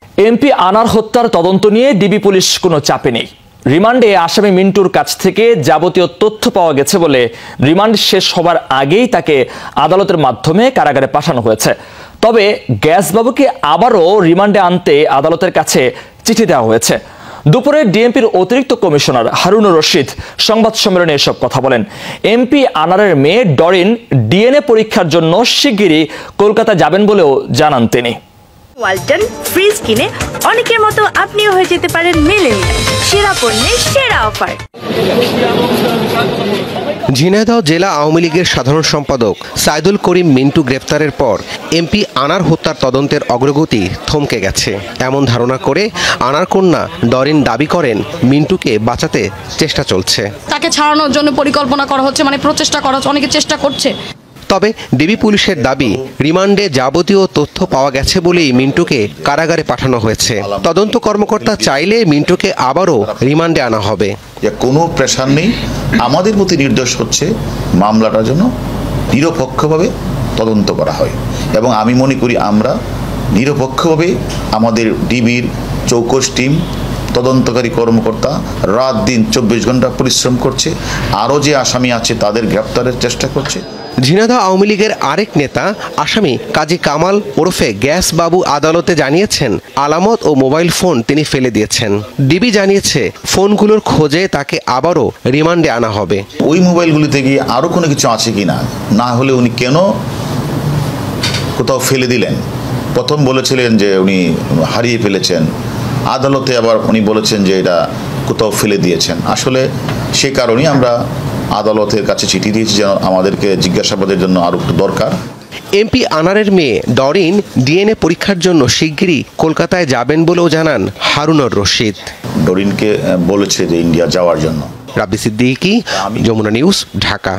MP আনার হত্যার তদন্ত নিয়ে ডিবি পুলিশ কোনো চাপে নেই। রিমান্ডে আসামি মিন্টুর কাছ থেকে যাবতীয় তথ্য পাওয়া গেছে বলে রিমান্ড শেষ হবার আগেই তাকে আদালতের মাধ্যমে কারাগারে পাঠানো হয়েছে। তবে গ্যাসবাবুকে আবারও রিমান্ডে আনতে আদালতের কাছে চিঠি দেওয়া হয়েছে। দুপুরে ডিএমপির অতিরিক্ত কমিশনার হারুনুর রশিদ সংবাদ সম্মেলনে এসব কথা বলেন। এমপি আনারের মেয়ে ডরিন ডিএনএ পরীক্ষার জন্য শিগগিরই কলকাতা যাবেন বলেও জানান তিনি। ওয়ালটন ফ্রিজ কিনে অনেকের মতো আপনিও হয়ে যেতে পারেন মিলেনিয়াল। সেরা পণ্যের সেরা অফার। ঝিনাইদহ জেলা আওয়ামী লীগের সাধারণ সম্পাদক সাইদুল করিম মিন্টু গ্রেপ্তারের পর এমপি আনার হত্যার তদন্তের অগ্রগতি থমকে গেছে এমন ধারণা করে আনার কন্যা ডরিন দাবি করেন মিন্টুকে বাঁচাতে চেষ্টা চলছে। তাকে ছাড়ানোর জন্য পরিকল্পনা করা হচ্ছে, প্রচেষ্টা করা হচ্ছে, অনেকে চেষ্টা করছে। তবে ডিবি পুলিশের দাবি রিমান্ডে যাবতীয় তথ্য পাওয়া গেছে বলেই মিন্টুকে কারাগারে পাঠানো হয়েছে। তদন্ত কর্মকর্তা চাইলে মিন্টুকে আবারও রিমান্ডে আনা হবে। কোনো প্রেশার নেই, আমাদের প্রতি নির্দেশ হচ্ছে মামলাটার জন্য নিরপেক্ষভাবে তদন্ত করা হয় এবং আমি মনে করি আমরা নিরপেক্ষভাবে আমাদের ডিবির চৌকস টিম তদন্তকারী কর্মকর্তা রাত দিন 24 ঘন্টা পরিশ্রম করছে, আরও যে আসামি আছে তাদের গ্রেপ্তারের চেষ্টা করছে। ঝিনাইদহ আওয়ামী লীগের আরেক নেতা আসামি কাজী কামাল ওরফে গ্যাস বাবু আদালতে জানিয়েছেন আলামত ও মোবাইল ফোন তিনি ফেলে দিয়েছেন। ডিবি জানিয়েছে ফোনগুলোর খোঁজে তাকে আবারও রিমান্ডে আনা হবে। ওই মোবাইলগুলিতে গিয়ে আরও কোনো কিছু আছে কিনা, না হলে উনি কেন কোথাও ফেলে দিলেন। প্রথম বলেছিলেন যে উনি হারিয়ে ফেলেছেন, আদালতে আবার উনি বলেছেন যে এটা কোথাও ফেলে দিয়েছেন। আসলে সে কারণেই আমরা আদালতের কাছে চিঠি দিয়েছি যেন আমাদেরকে জিজ্ঞাসাবাদের জন্য আরও একটু দরকার। এমপি আনারের মেয়ে ডরিন ডিএনএ পরীক্ষার জন্য শিগগিরই কলকাতায় যাবেন বলেও জানান হারুনুর রশিদ। ডরিনকে বলেছে যে ইন্ডিয়া যাওয়ার জন্য। রাব্বি সিদ্দিকী, যমুনা নিউজ, ঢাকা।